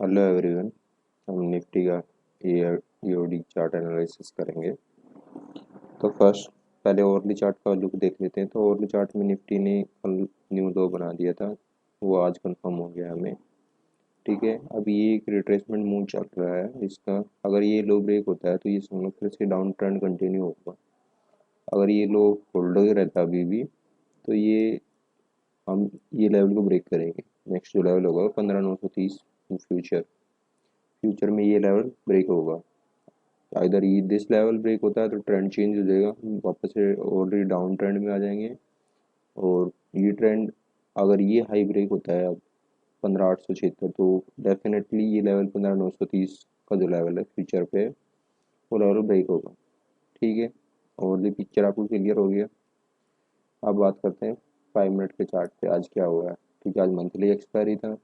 Hello everyone. हम Nifty का EOD chart analysis करेंगे। तो फर्स्ट पहले ओवरली चार्ट का लुक देख लेते हैं। तो ओवरली चार्ट में निफ्टी ने कल न्यू लो बना दिया था, वो आज कंफर्म हो गया हमें। ठीक है, अब ये एक रिट्रेसमेंट मूव चल रहा है इसका। अगर ये लो ब्रेक होता है तो ये समझ लो फिर से डाउन ट्रेंड कंटिन्यू होगा। अगर ये लो होल्ड हो रहता है अभी भी, तो ये हम ये लेवल को ब्रेक करेंगे। नेक्स्ट जो लेवल होगा 15,930 फ्यूचर फ्यूचर में ये लेवल ब्रेक होगा। इधर ये दिस लेवल ब्रेक होता है तो ट्रेंड चेंज हो जाएगा, हम वापस से ऑलरेडी डाउन ट्रेंड में आ जाएंगे। और ये ट्रेंड अगर ये हाई ब्रेक होता है अब 15,876, तो डेफिनेटली ये लेवल 15,930 का जो लेवल है फ्यूचर पे, वो लेवल ब्रेक होगा। ठीक है, और ये पिक्चर आपको क्लियर हो गया। अब बात करते हैं 5 मिनट के चार्ट पे आज क्या हुआ है। क्योंकि आज मंथली एक्सपायरी था,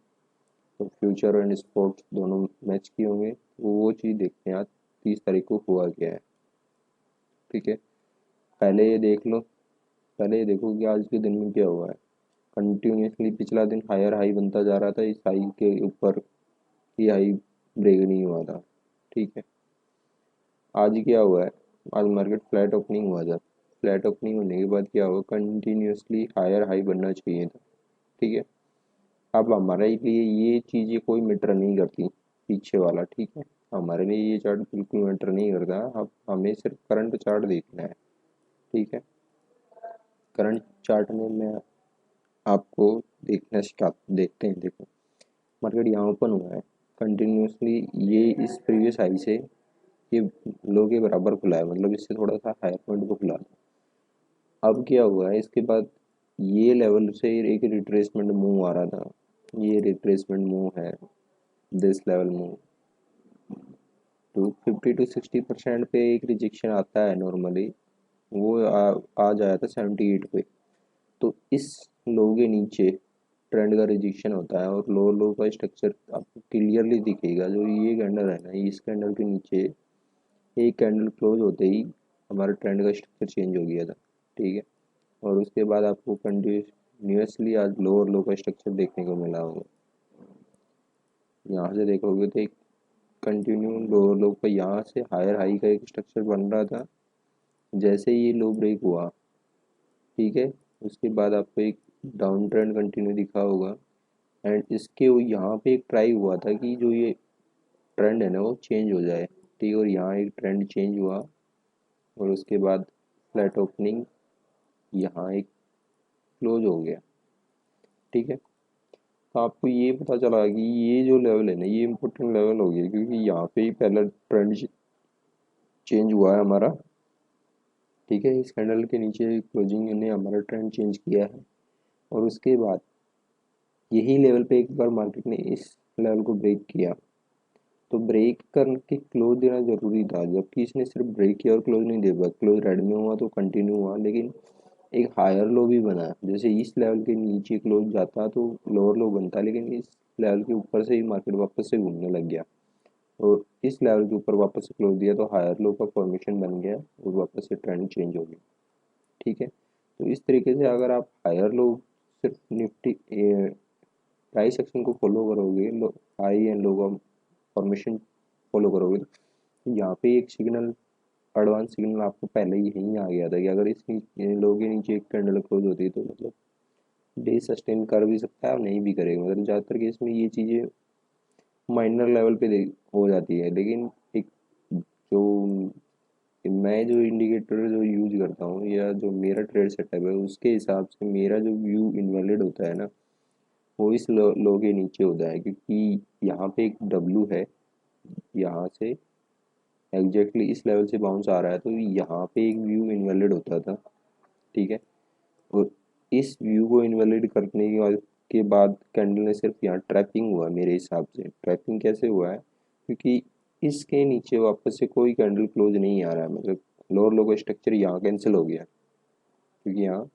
तो फ्यूचर एंड स्पॉट्स दोनों मैच किए होंगे, वो चीज़ देखते हैं आज 30 तारीख को हुआ क्या है। ठीक है, पहले ये देख लो, पहले ये देखो कि आज के दिन में क्या हुआ है। कंटिन्यूसली पिछला दिन हायर हाई बनता जा रहा था, इस हाई के ऊपर ये हाई ब्रेक नहीं हुआ था। ठीक है, आज क्या हुआ है, आज मार्केट फ्लैट ओपनिंग हुआ था। फ्लैट ओपनिंग होने के बाद क्या हुआ, कंटिन्यूसली हायर हाई बनना चाहिए था। ठीक है, अब हमारे लिए ये चीज़ें कोई मैटर नहीं करती पीछे वाला। ठीक है, हमारे लिए ये चार्ट बिल्कुल मैटर नहीं करता। अब हमें सिर्फ करंट चार्ट देखना है। ठीक है, करंट चार्ट में मैं आपको देखना सिखा देखते हैं। देखो, मार्केट यहाँ ओपन हुआ है कंटिन्यूसली, ये इस प्रीवियस हाई से ये लो के बराबर खुला है, मतलब इससे थोड़ा सा हायर पॉइंट को खुला है। अब क्या हुआ है, इसके बाद ये लेवल से एक रिट्रेसमेंट मूव आ रहा था, ये रिट्रेसमेंट मूव है, दिस लेवल मूव तो 50 to 60% पे एक रिजेक्शन आता है नॉर्मली। वो आ जाया था 78 पे। तो इस लो के नीचे ट्रेंड का रिजेक्शन होता है, और लो लो का स्ट्रक्चर आपको क्लियरली दिखेगा। जो ये कैंडल है ना, इस कैंडल के नीचे एक कैंडल क्लोज होते ही हमारा ट्रेंड का स्ट्रक्चर चेंज हो गया था। ठीक है, और उसके बाद आपको कंटिन्यूसली आज लो और लो का स्ट्रक्चर देखने को मिला होगा। यहाँ से देखोगे तो एक कंटिन्यू लो लो का यहाँ से हायर हाई का एक स्ट्रक्चर बन रहा था। जैसे ही ये लो ब्रेक हुआ, ठीक है, उसके बाद आपको एक डाउन ट्रेंड कंटिन्यू दिखा होगा। एंड इसके यहाँ पे एक ट्राई हुआ था कि जो ये ट्रेंड है ना वो चेंज हो जाए। ठीक है, और यहाँ एक ट्रेंड चेंज हुआ, और उसके बाद फ्लैट ओपनिंग, यहाँ एक क्लोज हो गया। ठीक है, तो आपको ये पता चला कि ये जो लेवल है ना, ये इम्पोर्टेंट लेवल हो गया, क्योंकि यहाँ पे ही पहला ट्रेंड चेंज हुआ है हमारा। ठीक है, इस कैंडल के नीचे क्लोजिंग ने हमारा ट्रेंड चेंज किया है, और उसके बाद यही लेवल पे एक बार मार्केट ने इस लेवल को ब्रेक किया, तो ब्रेक करके क्लोज देना जरूरी था। जबकि इसने सिर्फ ब्रेक किया और क्लोज नहीं दे पाया। क्लोज रेड में हुआ तो कंटिन्यू हुआ, लेकिन एक हायर लो भी बना। जैसे इस लेवल के नीचे क्लोज जाता तो लोअर लो बनता, लेकिन इस लेवल के ऊपर से ही मार्केट वापस से घूमने लग गया, और इस लेवल के ऊपर वापस से क्लोज दिया तो हायर लो का फॉर्मेशन बन गया, और वापस से ट्रेंड चेंज हो गया। ठीक है, तो इस तरीके से अगर आप हायर लो सिर्फ निफ्टी प्राइस एक्शन को फॉलो करोगे, लो हाई एंड लो का फॉर्मेशन फॉलो करोगे, तो यहाँ पे एक सिग्नल, एडवांस सिग्नल आपको पहले ही यहीं आ गया था कि अगर इस लो के नीचे एक कैंडल क्लोज होती है तो मतलब डे सस्टेन कर भी सकता है और नहीं भी करेगा। मतलब ज़्यादातर केस में ये चीज़ें माइनर लेवल पे हो जाती है। लेकिन एक जो मैं जो इंडिकेटर जो यूज करता हूँ, या जो मेरा ट्रेड सेटअप है, उसके हिसाब से मेरा जो व्यू इनवैलिड होता है ना, वो इस लो के नीचे होता है। क्योंकि यहाँ पे एक डब्लू है, यहाँ से एग्जैक्टली इस लेवल से बाउंस आ रहा है, तो यहाँ पे एक व्यू इनवैलिड होता था। ठीक है, और इस व्यू को इनवैलिड करने के बाद कैंडल ने सिर्फ यहाँ ट्रैपिंग हुआ। मेरे हिसाब से ट्रैपिंग कैसे हुआ है, क्योंकि इसके नीचे वापस से कोई कैंडल क्लोज नहीं आ रहा है। मतलब लोअर लो का स्ट्रक्चर यहाँ कैंसिल हो गया, क्योंकि यहाँ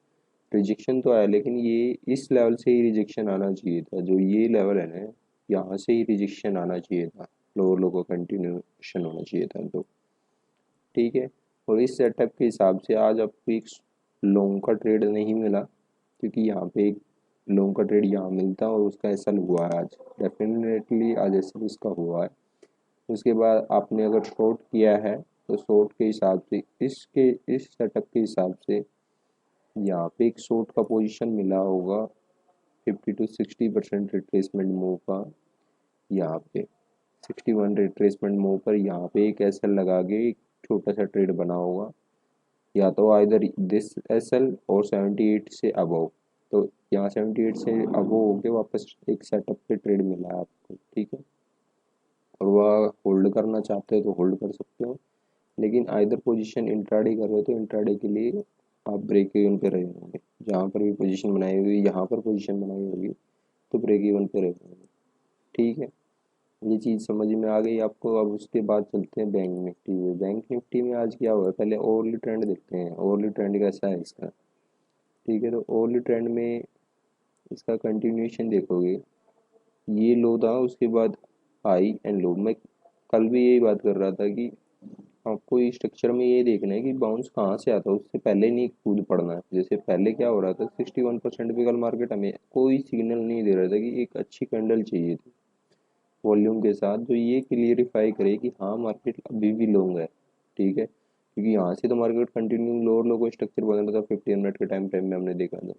रिजेक्शन तो आया, लेकिन ये इस लेवल से ही रिजेक्शन आना चाहिए था। जो ये लेवल है ना, यहाँ से ही रिजेक्शन आना चाहिए था, लोअर लो का कंटिन्यूशन होना चाहिए था। तो ठीक है, और इस सेटअप के हिसाब से आज आपको एक लॉन्ग का ट्रेड नहीं मिला, क्योंकि यहाँ पे एक लॉन्ग का ट्रेड यहाँ मिलता और उसका ऐसा हुआ है आज, डेफिनेटली आज ऐसा उसका हुआ है। उसके बाद आपने अगर शॉर्ट किया है तो शॉर्ट के हिसाब से इस सेटअप के हिसाब से यहाँ पे एक शॉर्ट का पोजीशन मिला होगा 50 to 60% रिट्रेसमेंट मूव का। यहाँ पे 61 रिट्रेसमेंट मूव पर यहाँ पे एक एस एल लगा के एक छोटा सा ट्रेड बना होगा, या तो आइदर दिस एस एल और 78 से अबव। तो यहाँ 78 से अबव होके वापस एक सेटअप पे ट्रेड मिला है आपको, ठीक है। और वह होल्ड करना चाहते हो तो होल्ड कर सकते हो, लेकिन आइदर पोजीशन इंट्राडे कर रहे हो तो इंट्राडे के लिए आप ब्रेक इवन पे रहे होंगे। जहाँ पर भी पोजीशन बनाई होगी, यहाँ पर पोजीशन बनाई होगी तो ब्रेक इवन पे रहे होंगे, ठीक है। ये चीज़ समझ में आ गई आपको। अब उसके बाद चलते हैं बैंक निफ्टी में। बैंक निफ्टी में आज क्या हुआ है, पहले ओवरली ट्रेंड देखते हैं, ओवरली ट्रेंड कैसा है इसका, ठीक है। तो ओवरली ट्रेंड में इसका कंटिन्यूएशन देखोगे, ये लो था, उसके बाद हाई एंड लो। मैं कल भी यही बात कर रहा था कि आपको इस स्ट्रक्चर में ये देखना है कि बाउंस कहाँ से आता है, उससे पहले नहीं कूद पड़ना है। जैसे पहले क्या हो रहा था, 61% पे कल मार्केट हमें कोई सिग्नल नहीं दे रहा था कि एक अच्छी कैंडल चाहिए थी वॉल्यूम के साथ जो ये क्लियरिफाई करे कि हाँ मार्केट अभी भी लॉन्ग है, ठीक है। क्योंकि यहाँ से तो मार्केट कंटिन्यू लोअर लो को स्ट्रक्चर बना रहा था, 15 मिनट के टाइम फ्रेम में हमने देखा था।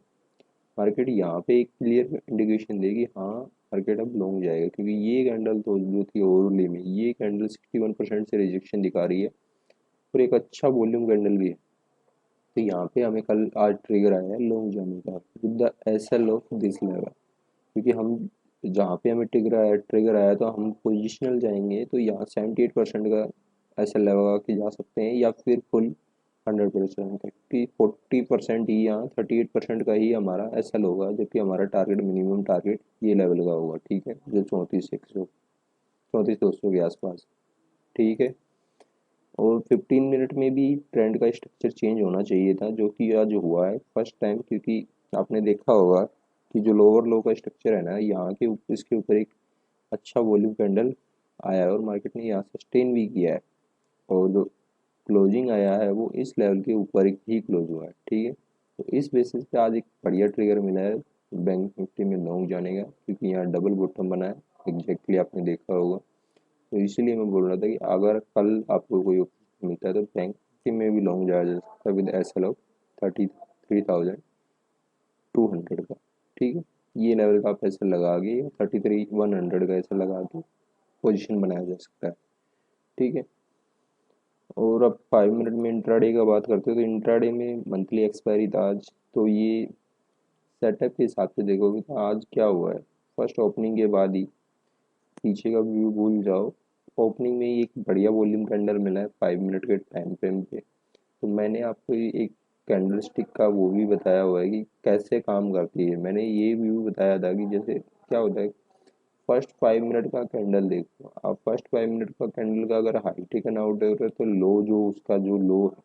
मार्केट यहाँ पे एक क्लियर इंडिकेशन देगी हाँ मार्केट अब लॉन्ग जाएगा, क्योंकि ये कैंडल तो जो थी ओवरली में, ये कैंडल 61% से रिजेक्शन दिखा रही है और एक अच्छा वॉल्यूम कैंडल भी है। तो यहाँ पे हमें कल आज ट्रिगर आया है लॉन्ग जाने का with the S L of this level. क्योंकि हम जहाँ पे हमें ट्रिगर आया तो हम पोजिशनल जाएंगे तो यहाँ 78% का एस एल लगा के जा सकते हैं, या फिर फुल 100%, क्योंकि 40% ही यहाँ 38% का ही हमारा एस एल होगा, जबकि हमारा टारगेट मिनिमम टारगेट ये लेवल का होगा, ठीक है, जो 34,200 के आसपास, ठीक है। और 15 मिनट में भी ट्रेंड का स्ट्रक्चर चेंज होना चाहिए था, जो कि आज हुआ है फर्स्ट टाइम। क्योंकि आपने देखा होगा कि जो लोअर लो का स्ट्रक्चर है ना, यहाँ के इसके ऊपर एक अच्छा वॉल्यूम कैंडल आया है और मार्केट ने यहाँ सस्टेन भी किया है, और जो क्लोजिंग आया है वो इस लेवल के ऊपर ही क्लोज हुआ है, ठीक है। तो इस बेसिस पे आज एक बढ़िया ट्रिगर मिला है बैंक निफ्टी में लॉन्ग जाने का, क्योंकि यहाँ डबल बॉटम बना है, एग्जैक्टली आपने देखा होगा। तो इसीलिए मैं बोल रहा था कि अगर कल आपको कोई ऑप्शन मिलता है तो बैंक में भी लॉन्ग जाया जा सकता है विद एस एल ऑफ 33,200 का, ठीक है। ये लेवल का आप ऐसा लगा के 33,100 का ऐसा लगा के पोजिशन बनाया जा सकता है, ठीक है। और अब 5 मिनट में इंट्राडे का बात करते हो तो इंट्राडे में मंथली एक्सपायरी था आज। तो ये सेटअप के हिसाब से देखोगे तो आज क्या हुआ है, फर्स्ट ओपनिंग के बाद ही पीछे का व्यू भूल जाओ, ओपनिंग में ही एक बढ़िया वॉल्यूम कैंडल मिला है 5 मिनट के टाइम फ्रेम पे। तो मैंने आपको एक कैंडल स्टिक का वो भी बताया हुआ है कि कैसे काम करती है। मैंने ये व्यू बताया था कि जैसे क्या होता है, फर्स्ट 5 मिनट का कैंडल देखो आप, फर्स्ट 5 मिनट का कैंडल का अगर हाई टेकन आउट हो रहा है तो लो जो उसका जो लो है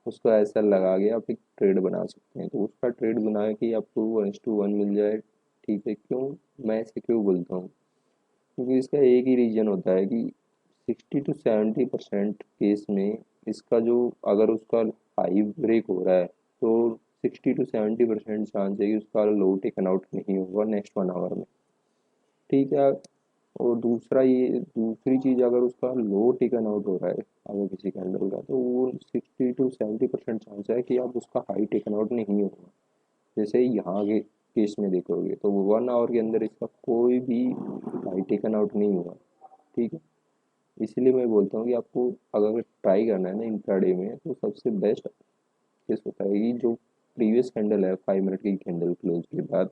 उसका ऐसा लगा के आप एक ट्रेड बना सकते हैं। तो उसका ट्रेड बना के आपको 1:1 मिल जाए, ठीक है। क्यों मैं ऐसे क्यों बोलता हूँ, क्योंकि इसका एक ही रीजन होता है कि 60 to 70% केस में इसका जो अगर उसका हाई ब्रेक हो रहा है तो 60 to 70% चांस है कि उसका लो टेकन आउट नहीं होगा नेक्स्ट 1 आवर में, ठीक है। और दूसरा ये दूसरी चीज़, अगर उसका लो टेकन आउट हो रहा है अगर किसी कैंडल का, तो वो 60 to 70% चांस है कि अब उसका हाई टेकन आउट नहीं होगा। जैसे यहाँ के केस में देखोगे तो 1 आवर के अंदर इसका कोई भी हाई टेकन आउट नहीं हुआ, ठीक है। इसलिए मैं बोलता हूँ कि आपको अगर ट्राई करना है ना इंट्राडे में तो सबसे बेस्ट केस होता है कि जो प्रीवियस कैंडल है 5 मिनट की कैंडल क्लोज के बाद,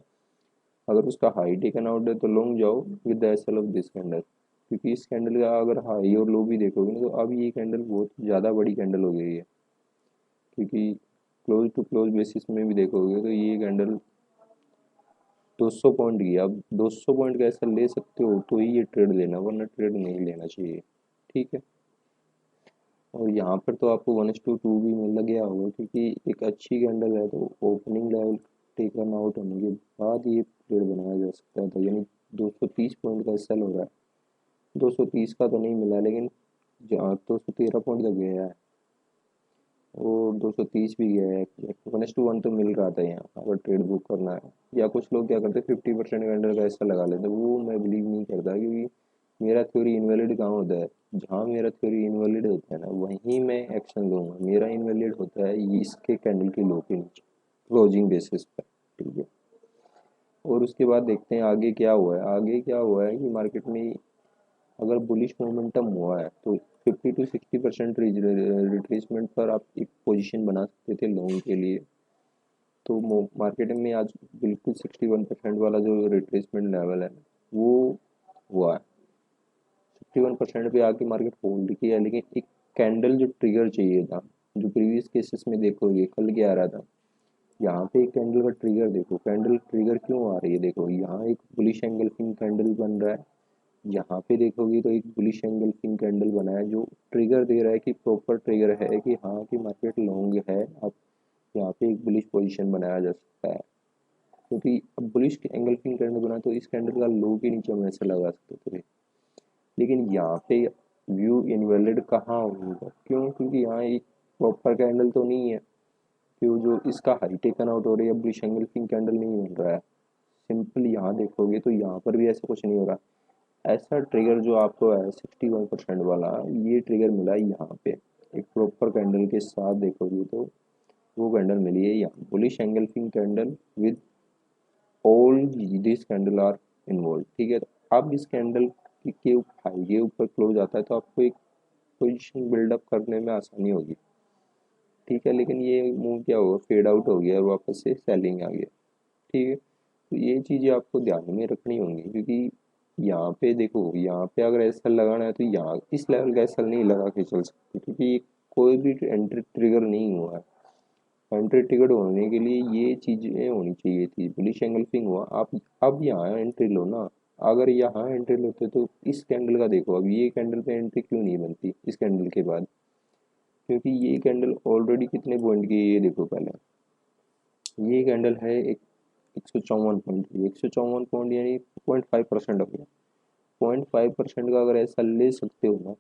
अगर उसका हाई टेकन आउट है तो लॉन्ग जाओ with the SL of this candle. क्योंकि इस कैंडल का अगर हाई और लो भी देखोगे ना तो अब ये कैंडल बहुत ज़्यादा बड़ी कैंडल हो गई है। क्योंकि क्लोज टू क्लोज बेसिस में भी देखोगे तो ये कैंडल 200 पॉइंट की, अब 200 पॉइंट का ऐसा ले सकते हो तो ही ये ट्रेड लेना, वरना ट्रेड नहीं लेना चाहिए, ठीक है। और यहाँ पर तो आपको 1:2 भी मिल गया होगा, क्योंकि एक अच्छी कैंडल है तो ओपनिंग लेवल टेकन आउट होने के बाद ये ट्रेड बनाया जा सकता था। यानी 230 पॉइंट का सेल हो रहा है, 230 का तो नहीं मिला लेकिन 213 पॉइंट तक गया है। और 230 भी गया है। 1:1 तो मिल रहा था यहाँ अगर ट्रेड बुक करना है। या कुछ लोग क्या करते हैं 50% कैंडल का ऐसा लगा लेते हैं, वो मैं बिलीव नहीं करता, क्योंकि मेरा थ्योरी इनवैलिड कहाँ होता है, जहाँ मेरा थ्योरी इनवैलिड होता है ना वहीं मैं एक्शन लूँगा। मेरा इनवैलिड होता है ये इसके कैंडल के लो के नीचे क्लोजिंग बेसिस पर, ठीक है। और उसके बाद देखते हैं आगे क्या हुआ है। आगे क्या हुआ है कि मार्केट में अगर बुलिश मोमेंटम हुआ है तो 50 to 60% रिट्रेसमेंट पर आप एक पोजीशन बना सकते थे लॉन्ग के लिए। तो मार्केट में आज बिल्कुल 61% वाला जो रिट्रेसमेंट लेवल है वो हुआ है। 61% पे आके मार्केट होल्ड किया है, लेकिन एक कैंडल जो ट्रिगर चाहिए था, जो प्रीवियस केसेस में देखोगे कल क्या आ रहा था, यहाँ पे एक कैंडल का ट्रिगर देखो, कैंडल ट्रिगर क्यों आ रही है, देखो यहाँ एक बुलिश एंगल्फिंग कैंडल बन रहा है। यहाँ पे देखोगे तो एक बुलिश एंगल्फिंग कैंडल बना है जो ट्रिगर दे रहा है कि प्रॉपर ट्रिगर है कि हाँ कि मार्केट लॉन्ग है। अब यहाँ पे एक बुलिश पोजीशन बनाया जा सकता है, क्योंकि अब बुलिश एंगल्फिंग कैंडल बना तो इस कैंडल का लो के नीचे हम ऐसे लगा सकते थे। लेकिन यहाँ पे व्यू इनवैलिड कहाँ होगा, क्यों, क्योंकि यहाँ एक प्रॉपर कैंडल तो नहीं है, क्यों जो इसका हाई टेकन आउट हो रही है, बुलिश एंगल्फिंग कैंडल नहीं बन रहा है। सिंपल यहाँ देखोगे तो यहाँ पर भी ऐसा कुछ नहीं हो रहा। ऐसा ट्रिगर जो आपको है 61% वाला, ये ट्रिगर मिला है यहाँ पे एक प्रॉपर कैंडल के साथ देखोगे तो वो कैंडल मिली है यहाँ bullish engulfing candle with all this candle are involve, ठीक है। तो अब इस कैंडल के हाई के ऊपर क्लोज आता है तो आपको एक पोजीशन बिल्डअप करने में आसानी होगी, ठीक है। लेकिन ये मूव क्या होगा, फेड आउट हो गया और वापस से सेलिंग आ गया, ठीक है। तो ये चीज़ें आपको ध्यान में रखनी होंगी, क्योंकि यहाँ पे देखो, यहाँ पे अगर एसएल लगाना है तो यहाँ इस लेवल का एसएल नहीं लगा के चल सकते, क्योंकि कोई भी एंट्री ट्रिगर नहीं हुआ है। एंट्री ट्रिगर होने के लिए ये चीज़ें होनी चाहिए थी, बुलिश एंगल्फिंग हुआ, आप अब यहाँ एंट्री लो ना। अगर यहाँ एंट्री लेते तो इस कैंडल का देखो, अब ये कैंडल पे एंट्री क्यों नहीं बनती इस कैंडल के बाद, क्योंकि ये कैंडल ऑलरेडी कितने पॉइंट की है ये देखो पहले। ये कैंडल है एक 154 पॉइंट की, 154 पॉइंट यानी 0.5% हो गया। 0.5% का अगर ऐसा ले सकते हो ना,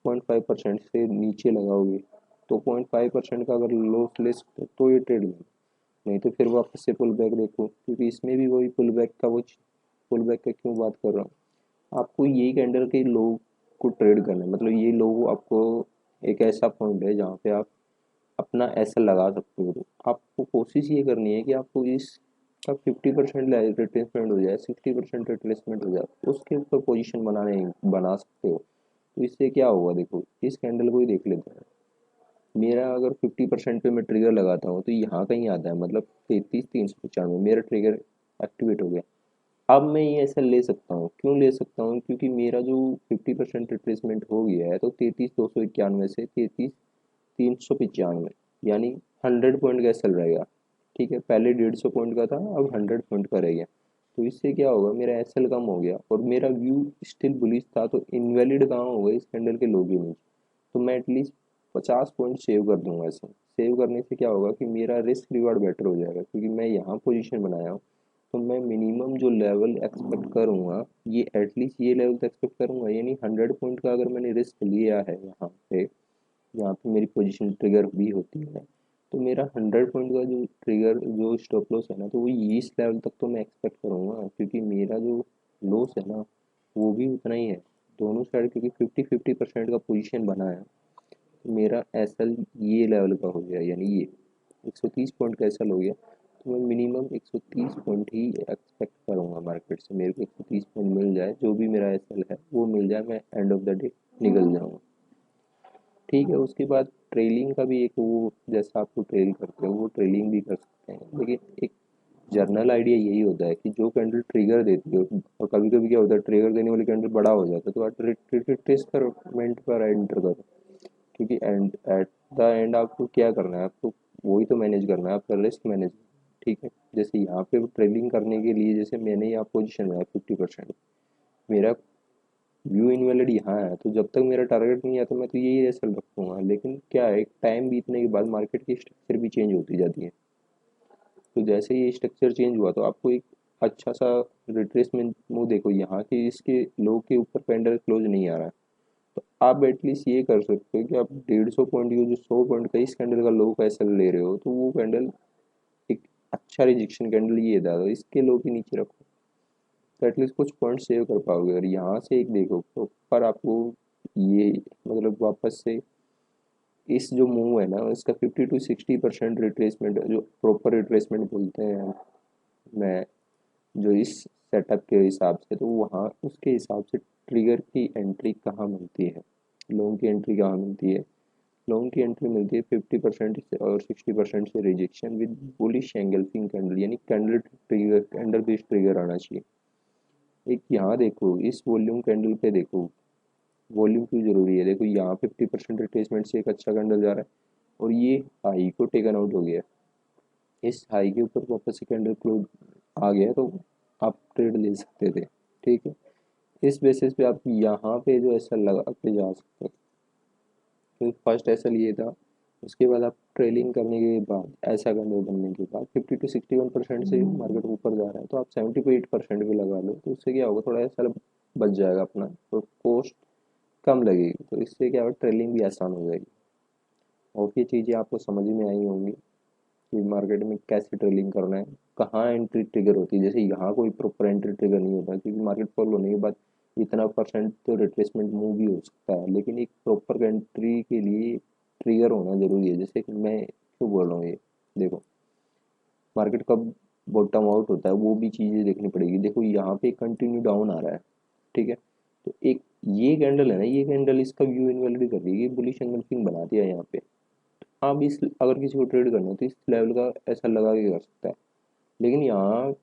0.5% से नीचे लगाओगे तो 0.5% का अगर लॉस ले सकते हो तो ये ट्रेड में, नहीं तो फिर वापस से पुल बैक देखो, क्योंकि इसमें भी वही पुल बैक का वो पुल बैक का क्यों बात कर रहा हूँ। आपको यही कैंडल के लो को ट्रेड करना है, मतलब ये लो आपको एक ऐसा पॉइंट है जहाँ पे आप अपना ऐसा लगा सकते हो। तो आपको कोशिश ये करनी है कि आपको इसका 50% रिट्रेसमेंट हो जाए, 60% रिट्रेसमेंट हो जाए, उसके ऊपर पोजीशन बना सकते हो। तो इससे क्या होगा, देखो इस कैंडल को ही देख लेते हैं। मेरा अगर 50% पे मैं ट्रिगर लगाता हूँ तो यहाँ कहीं आता है, मतलब 33,395 मेरा ट्रिगर एक्टिवेट हो गया। अब मैं ये ऐसा ले सकता हूँ, क्यों ले सकता हूँ, क्योंकि मेरा जो 50% रिट्रेसमेंट हो गया है तो 33,291 से 33,395, यानी 100 पॉइंट का चल रहेगा, ठीक है। पहले 150 पॉइंट का था, अब 100 पॉइंट का रह गया। तो इससे क्या होगा, मेरा एसएल कम हो गया और मेरा व्यू स्टिल बुलिश था, तो इनवैलिड कहाँ होगा इस कैंडल के लो के नीचे। तो मैं एटलीस्ट 50 पॉइंट सेव कर दूंगा ऐसे। सेव करने से क्या होगा कि मेरा रिस्क रिवार्ड बेटर हो जाएगा, क्योंकि मैं यहाँ पोजीशन बनाया हूँ तो मैं मिनिमम जो लेवल एक्सपेक्ट करूँगा, ये एटलीस्ट ये लेवल तो एक्सपेक्ट करूँगा, यानी 100 पॉइंट का अगर मैंने रिस्क लिया है यहाँ पे, यहाँ पे मेरी पोजीशन ट्रिगर भी होती है, तो मेरा 100 पॉइंट का जो ट्रिगर जो स्टॉप लॉस है ना, तो वो इस लेवल तक तो मैं एक्सपेक्ट करूँगा, क्योंकि मेरा जो लॉस है ना वो भी उतना ही है दोनों साइड, क्योंकि 50-50% का पोजीशन बना है। तो मेरा एसएल ये लेवल का हो गया, यानी ये 130 पॉइंट का एसएल हो गया। तो मैं मिनिमम 130 पॉइंट ही एक्सपेक्ट करूँगा मार्केट से, मेरे को 130 पॉइंट मिल जाए, जो भी मेरा एसएल है वो मिल जाए, मैं एंड ऑफ द डे निकल जाऊँगा, ठीक है। उसके बाद ट्रेलिंग का भी एक वो, जैसा आपको ट्रेल करते हो वो ट्रेलिंग भी कर सकते हैं, लेकिन एक जर्नल आइडिया यही होता है कि जो कैंडल ट्रिगर देती है, और कभी कभी क्या होता है ट्रिगर देने वाली कैंडल बड़ा हो जाता है, तो आप रिट्रेसमेंट पर एंटर करो, क्योंकि एंड एट द एंड आपको क्या करना है, आपको वही तो मैनेज करना है, आपका रिस्क मैनेज, ठीक है। जैसे यहाँ पे ट्रेडिंग करने के लिए जैसे मैंने यहाँ पोजिशन बनाया 50%, मेरा व्यू इनवैलिड यहाँ है, तो जब तक मेरा टारगेट नहीं आता मैं तो यही रेसल रखूँगा। लेकिन क्या है, टाइम बीतने के बाद मार्केट की स्ट्रक्चर भी चेंज होती जाती है, तो जैसे ही स्ट्रक्चर चेंज हुआ तो आपको एक अच्छा सा रिट्रेसमेंट मूव देखो, यहाँ के इसके लो के ऊपर पेंडल क्लोज नहीं आ रहा है, तो आप एटलीस्ट ये कर सकते हो कि आप 150 पॉइंट की जो 100 पॉइंट का इस कैंडल का लो कैसे ले रहे हो, तो वो कैंडल एक अच्छा रिजेक्शन कैंडल ये था, तो इसके लो के नीचे रखो तो एटलीस्ट कुछ पॉइंट सेव कर पाओगे। और यहाँ से एक देखो प्रॉपर आपको ये मतलब वापस से इस जो मूव है ना इसका 50 to 60% रिट्रेसमेंट, जो प्रॉपर रिट्रेसमेंट बोलते हैं मैं, जो इस सेटअप के हिसाब से, तो वहाँ उसके हिसाब से ट्रिगर की एंट्री कहाँ मिलती है, लॉन्ग की एंट्री कहाँ मिलती है। लॉन्ग की एंट्री मिलती है 50% से और 60% से rejection with bullish engulfing candle, यानी candle trigger, candle based trigger आना चाहिए। एक यहाँ देखो इस वॉल्यूम कैंडल पे देखो, वॉल्यूम क्यों जरूरी है, देखो यहाँ 50% रिट्रेसमेंट से एक अच्छा कैंडल जा रहा है और ये हाई को टेकन आउट हो गया, इस हाई के ऊपर वापस से कैंडल क्लोज आ गया, तो आप ट्रेड ले सकते थे। ठीक है, इस बेसिस पे आप यहाँ पे जो ऐसा लगा के जा सकते हो। तो फर्स्ट ऐसा लिए था, उसके बाद आप ट्रेलिंग करने के बाद ऐसा कैंडल बनने के बाद 50 to 61% से मार्केट ऊपर जा रहा है, तो आप 78% भी लगा लो, तो उससे क्या होगा, थोड़ा ऐसा बच जाएगा अपना, तो कॉस्ट कम लगेगी, तो इससे क्या होगा ट्रेलिंग भी आसान हो जाएगी। और ये चीज़ें आपको समझ में आई होंगी कि मार्केट में कैसे ट्रेलिंग करना है, कहाँ एंट्री ट्रिगर होती है। जैसे यहाँ कोई प्रॉपर एंट्री ट्रिगर नहीं होता, क्योंकि मार्केट फॉल होने के बाद इतना परसेंट तो रिट्रेसमेंट मूव भी हो सकता है, लेकिन एक प्रॉपर एंट्री के लिए ट्रिगर होना जरूरी है। जैसे कि मैं क्यों बोल रहा हूँ ये, देखो मार्केट कब बॉटम आउट होता है वो भी चीज़ें देखनी पड़ेगी। देखो यहाँ पे कंटिन्यू डाउन आ रहा है, ठीक है, तो एक ये कैंडल है ना, ये कैंडल इसका व्यू इनवैलिड कर रही है, ये बुलिश एंगल्फिंग बना दिया है यहाँ पे। आप इस अगर किसी को ट्रेड करना है तो इस लेवल का ऐसा लगा के कर सकता है, लेकिन यहाँ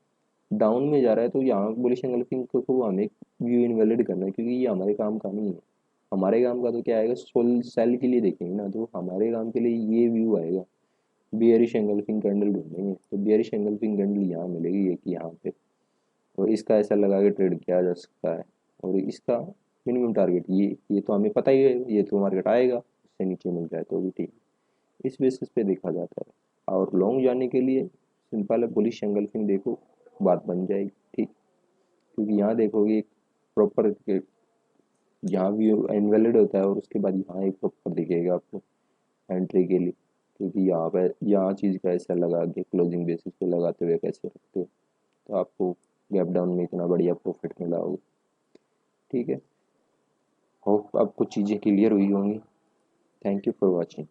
डाउन में जा रहा है तो यहाँ बुलिश एंगल्फिंग को हमें व्यू इनवैलिड करना है, क्योंकि ये हमारे काम का नहीं है। हमारे काम का तो क्या आएगा, सोल सेल के लिए देखेंगे ना, तो हमारे काम के लिए ये व्यू आएगा, बियरिश एंगल्फिंग कैंडल ढूंढेंगे, तो बियरिश एंगल्फिंग कैंडल यहाँ मिलेगी एक यहाँ पे, और इसका ऐसा लगा के ट्रेड किया जा सकता है। और इसका मिनिमम टारगेट ये तो हमें पता ही है, ये तो मार्केट आएगा, इससे नीचे मिल जाए तो भी ठीक, इस बेसिस पे देखा जाता है। और लॉन्ग जाने के लिए सिंपल है, बुलिश एंगल्फिंग देखो, बात बन जाएगी। ठीक, क्योंकि यहाँ देखोगे एक प्रॉपर, यहाँ भी इनवैलिड होता है और उसके बाद यहाँ एक प्रॉपर दिखेगा आपको एंट्री के लिए, क्योंकि यहाँ पे यहाँ चीज़ का ऐसा लगा के क्लोजिंग बेसिस पे लगाते हुए कैसे रखते हो, तो आपको गैप डाउन में इतना बढ़िया प्रॉफिट मिला होगा। ठीक है, होप आपको चीज़ें क्लियर हुई होंगी। Thank you for watching.